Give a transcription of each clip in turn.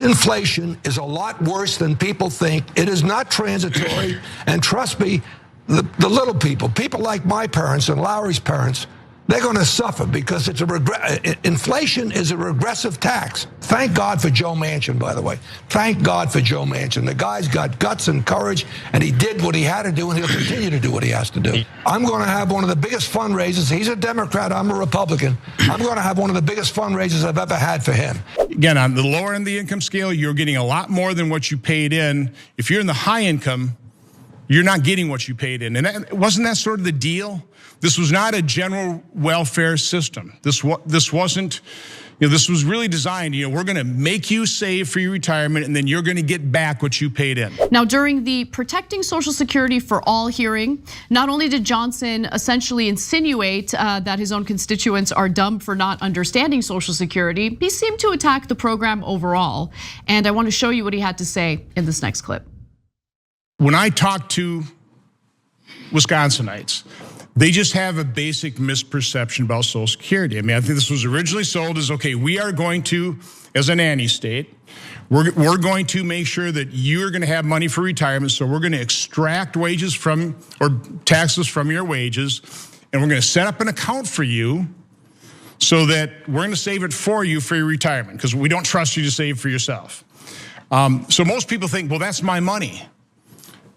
Inflation is a lot worse than people think. It is not transitory. And trust me, the little people like my parents and Lowry's parents, they're going to suffer because it's inflation is a regressive tax. Thank God for Joe Manchin, by the way. Thank God for Joe Manchin. The guy's got guts and courage, and he did what he had to do, and he'll continue to do what he has to do. I'm going to have one of the biggest fundraisers. He's a Democrat. I'm a Republican. I'm going to have one of the biggest fundraisers I've ever had for him. Again, on the lower end of the income scale, you're getting a lot more than what you paid in. If you're in the high income, you're not getting what you paid in. And wasn't that sort of the deal? This was not a general welfare system. This wasn't, this was really designed, we're gonna make you save for your retirement and then you're gonna get back what you paid in. Now, during the Protecting Social Security for All hearing, not only did Johnson essentially insinuate that his own constituents are dumb for not understanding Social Security, he seemed to attack the program overall. And I want to show you what he had to say in this next clip. When I talk to Wisconsinites, they just have a basic misperception about Social Security. I mean, I think this was originally sold as, okay, we are going to, as a nanny state, we're going to make sure that you're going to have money for retirement. So we're going to extract wages from, or taxes from your wages, and we're going to set up an account for you so that we're going to save it for you for your retirement because we don't trust you to save for yourself. So most people think, well, that's my money.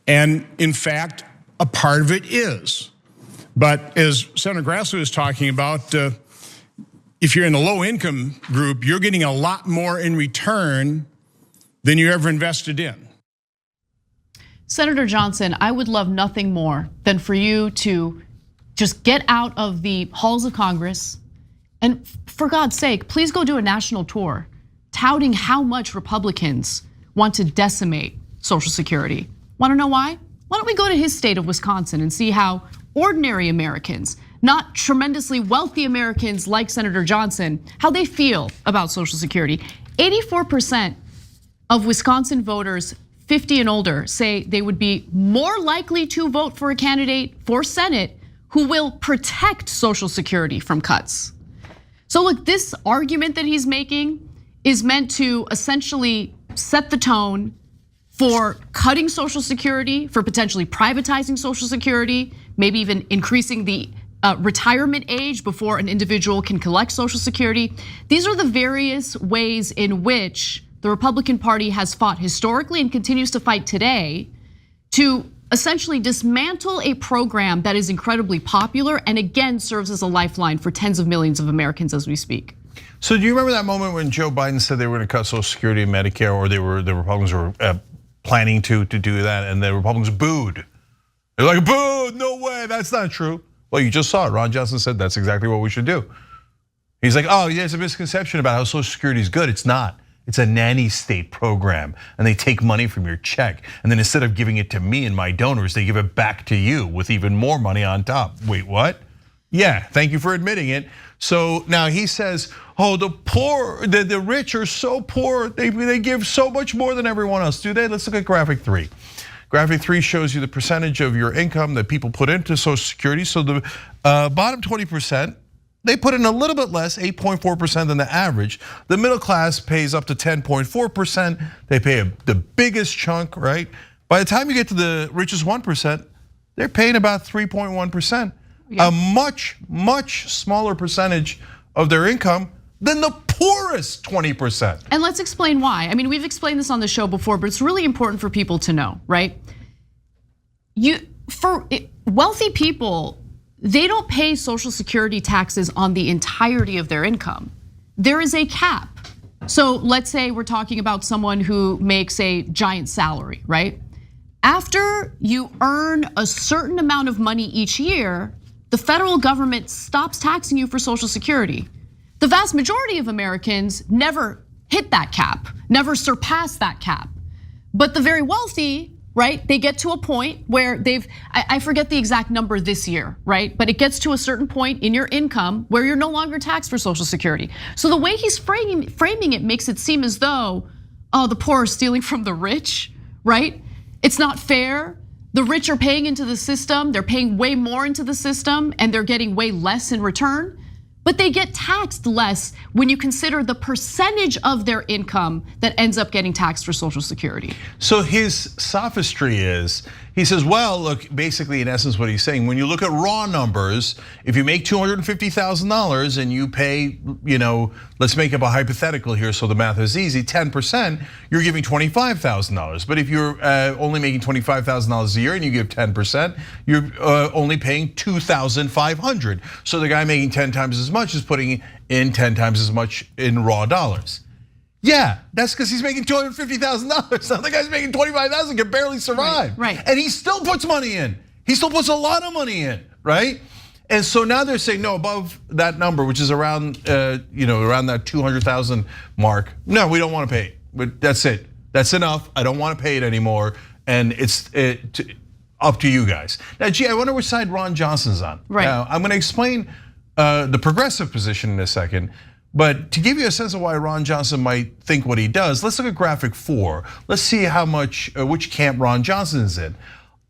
And in fact, a part of it is. But as Senator Grassley was talking about, if you're in the low income group, you're getting a lot more in return than you ever invested in. Senator Johnson, I would love nothing more than for you to just get out of the halls of Congress and, for God's sake, please go do a national tour touting how much Republicans want to decimate Social Security. Want to know why? Why don't we go to his state of Wisconsin and see how ordinary Americans, not tremendously wealthy Americans like Senator Johnson, how they feel about Social Security. 84% of Wisconsin voters 50 and older say they would be more likely to vote for a candidate for Senate who will protect Social Security from cuts. So look, this argument that he's making is meant to essentially set the tone for cutting Social Security, for potentially privatizing Social Security, maybe even increasing the retirement age before an individual can collect Social Security. These are the various ways in which the Republican Party has fought historically and continues to fight today to essentially dismantle a program that is incredibly popular and again serves as a lifeline for tens of millions of Americans as we speak. So do you remember that moment when Joe Biden said they were going to cut Social Security and Medicare, or the Republicans were planning to do that, and the Republicans booed? They're like, boo, no way, that's not true. Well, you just saw it. Ron Johnson said that's exactly what we should do. He's like, oh, there's a misconception about how Social Security is good. It's not. It's a nanny state program, and they take money from your check, and then instead of giving it to me and my donors, they give it back to you with even more money on top. Wait, what? Yeah, thank you for admitting it. So now he says, oh, the poor, the rich are so poor, they give so much more than everyone else, do they? Let's look at graphic 3. Graphic 3 shows you the percentage of your income that people put into Social Security. So the bottom 20%, they put in a little bit less, 8.4% than the average. The middle class pays up to 10.4%. They pay the biggest chunk, right? By the time you get to the richest 1%, they're paying about 3.1%. Yeah. A much, much smaller percentage of their income than the poorest 20%. And let's explain why. I mean, we've explained this on the show before, but it's really important for people to know, right? For wealthy people, they don't pay Social Security taxes on the entirety of their income. There is a cap. So let's say we're talking about someone who makes a giant salary, right? After you earn a certain amount of money each year, the federal government stops taxing you for Social Security. The vast majority of Americans never hit that cap, never surpass that cap. But the very wealthy, right? They get to a point where I forget the exact number this year, right? But it gets to a certain point in your income where you're no longer taxed for Social Security. So the way he's framing it makes it seem as though, oh, the poor are stealing from the rich, right? It's not fair. The rich are paying into the system, they're paying way more into the system, and they're getting way less in return. but they get taxed less when you consider the percentage of their income that ends up getting taxed for Social Security. So his sophistry is, he says, well, look, basically in essence what he's saying, when you look at raw numbers, if you make $250,000 and you pay, let's make up a hypothetical here so the math is easy, 10%, you're giving $25,000. But if you're only making $25,000 a year and you give 10%, you're only paying $2,500. So the guy making 10 times as much is putting in 10 times as much in raw dollars. Yeah, that's because he's making $250,000. Now the guy's making $25,000, can barely survive. Right. And he still puts money in. He still puts a lot of money in, right? And so now they're saying, no, above that number, which is around, around that 200,000 mark. No, we don't want to pay it. But that's it. That's enough. I don't want to pay it anymore. And it's up to you guys. Now, gee, I wonder which side Ron Johnson's on. Right. Now, I'm going to explain the progressive position in a second. But to give you a sense of why Ron Johnson might think what he does, let's look at graphic 4. Let's see how much, which camp Ron Johnson is in.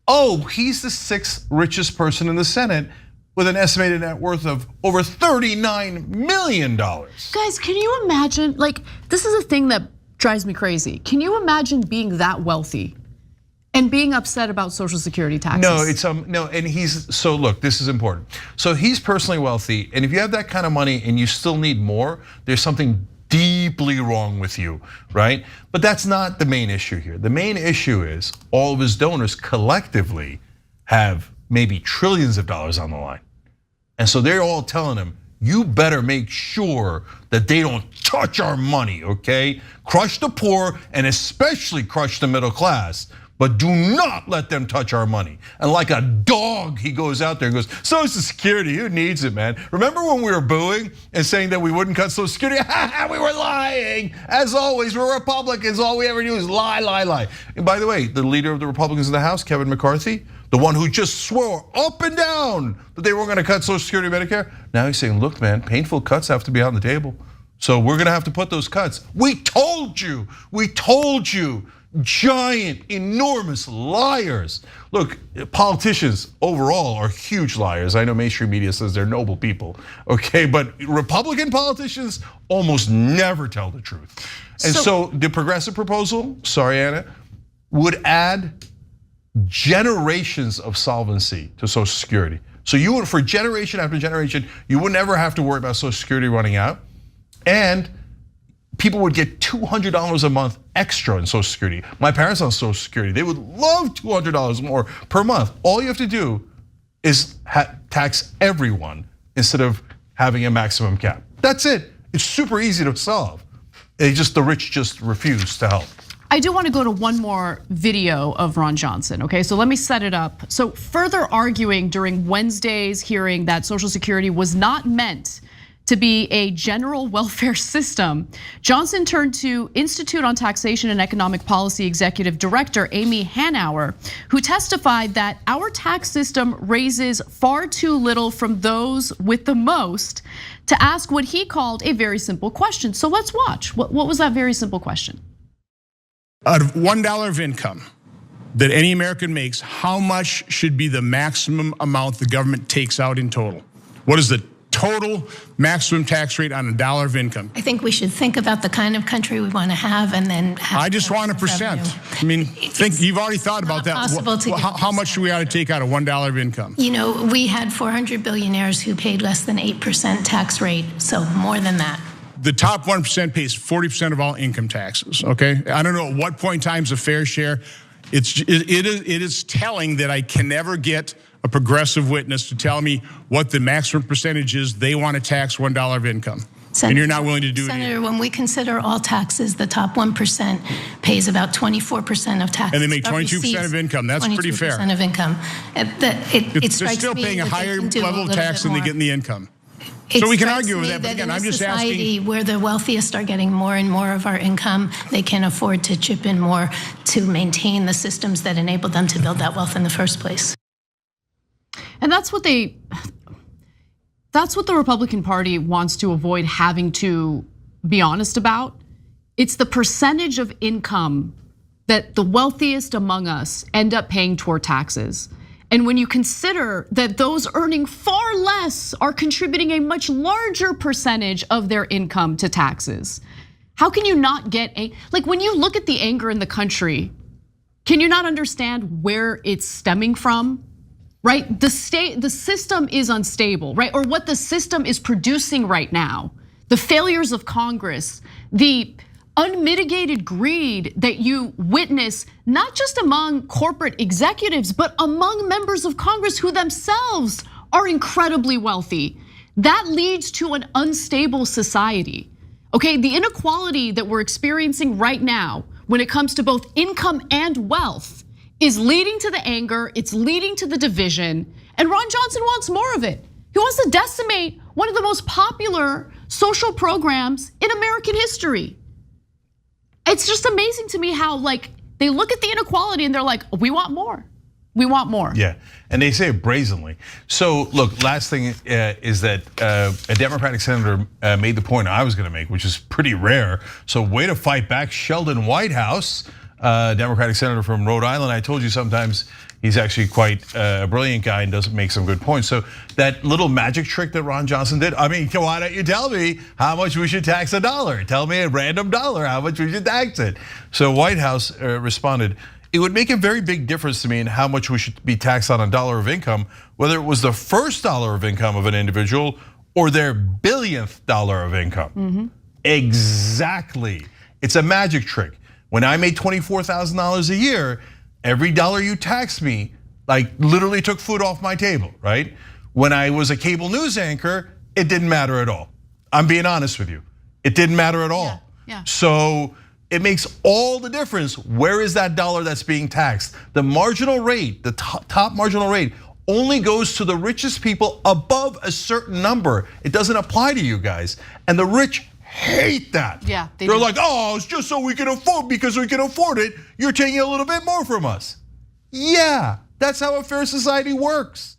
Oh, he's the 6th richest person in the Senate with an estimated net worth of over $39 million. Guys, can you imagine, this is a thing that drives me crazy. Can you imagine being that wealthy and being upset about Social Security taxes? No, it's no, and so look, this is important. So he's personally wealthy, and if you have that kind of money and you still need more, there's something deeply wrong with you, right? But that's not the main issue here. The main issue is all of his donors collectively have maybe trillions of dollars on the line. And so they're all telling him, you better make sure that they don't touch our money, okay? Crush the poor and especially crush the middle class. But do not let them touch our money. And like a dog, he goes out there and goes, Social Security, who needs it, man? Remember when we were booing and saying that we wouldn't cut Social Security? We were lying. As always, we're Republicans. All we ever do is lie, lie, lie. And by the way, the leader of the Republicans in the House, Kevin McCarthy, the one who just swore up and down that they weren't gonna cut Social Security and Medicare, now he's saying, look, man, painful cuts have to be on the table. So we're gonna have to put those cuts. We told you. Giant, enormous liars. Look, politicians overall are huge liars. I know mainstream media says they're noble people, okay? But Republican politicians almost never tell the truth. And so the progressive proposal, sorry, Anna, would add generations of solvency to Social Security. So you would, for generation after generation, you would never have to worry about Social Security running out. And people would get $200 a month extra in Social Security. My parents on Social Security, they would love $200 more per month. All you have to do is tax everyone instead of having a maximum cap. That's it. It's super easy to solve. The rich just refuse to help. I do want to go to one more video of Ron Johnson, okay? So let me set it up. So further arguing during Wednesday's hearing that Social Security was not meant to be a general welfare system, Johnson turned to Institute on Taxation and Economic Policy Executive Director Amy Hanauer, who testified that our tax system raises far too little from those with the most, to ask what he called a very simple question. So let's watch. What was that very simple question? Out of $1 of income that any American makes, how much should be the maximum amount the government takes out in total? What is the total maximum tax rate on $1 of income? I think we should think about the kind of country we want to have, and then have I just want a percent. I mean, you've already thought about that. How much do we ought to take out of $1 of income? We had 400 billionaires who paid less than 8% tax rate, so more than that. The top 1% pays 40% of all income taxes, okay? I don't know at what point in time is a fair share. It is telling that I can never get a progressive witness to tell me what the maximum percentage is they want to tax $1 of income. Senator, and you're not willing to do Senator, it. when we consider all taxes, the top 1% pays about 24% of taxes. And they make 22% of income. That's pretty fair. 22% of income. They're still paying a higher level of tax than they get in the income. So we can argue with that, but again, I'm just asking. In a society where the wealthiest are getting more and more of our income, they can afford to chip in more to maintain the systems that enable them to build that wealth in the first place. And that's what the Republican Party wants to avoid having to be honest about. It's the percentage of income that the wealthiest among us end up paying toward taxes. And when you consider that those earning far less are contributing a much larger percentage of their income to taxes, how can you not get like when you look at the anger in the country, can you not understand where it's stemming from? Right? The system is unstable, right? Or what the system is producing right now. The failures of Congress, the unmitigated greed that you witness, not just among corporate executives, but among members of Congress who themselves are incredibly wealthy. That leads to an unstable society. Okay, the inequality that we're experiencing right now when it comes to both income and wealth is leading to the anger, it's leading to the division, and Ron Johnson wants more of it. He wants to decimate one of the most popular social programs in American history. It's just amazing to me how like they look at the inequality and they're like, we want more. We want more. Yeah, and they say it brazenly. So look, last thing is that a Democratic senator made the point I was gonna make, which is pretty rare. So way to fight back, Sheldon Whitehouse, Democratic senator from Rhode Island. I told you sometimes he's actually quite a brilliant guy and doesn't make some good points. So that little magic trick that Ron Johnson did, I mean, why don't you tell me how much we should tax a dollar? Tell me a random dollar how much we should tax it. So Whitehouse responded, it would make a very big difference to me in how much we should be taxed on a dollar of income, whether it was the first dollar of income of an individual or their billionth dollar of income. Exactly, it's a magic trick. When I made $24,000 a year, every dollar you taxed me, like literally took food off my table, right? When I was a cable news anchor, it didn't matter at all. I'm being honest with you. It didn't matter at all. Yeah. So it makes all the difference. Where is that dollar that's being taxed? The marginal rate, the top marginal rate only goes to the richest people above a certain number. It doesn't apply to you guys. And the rich hate that. Yeah, they're like, oh, it's just so we can afford, because we can afford it, you're taking a little bit more from us. Yeah, that's how a fair society works.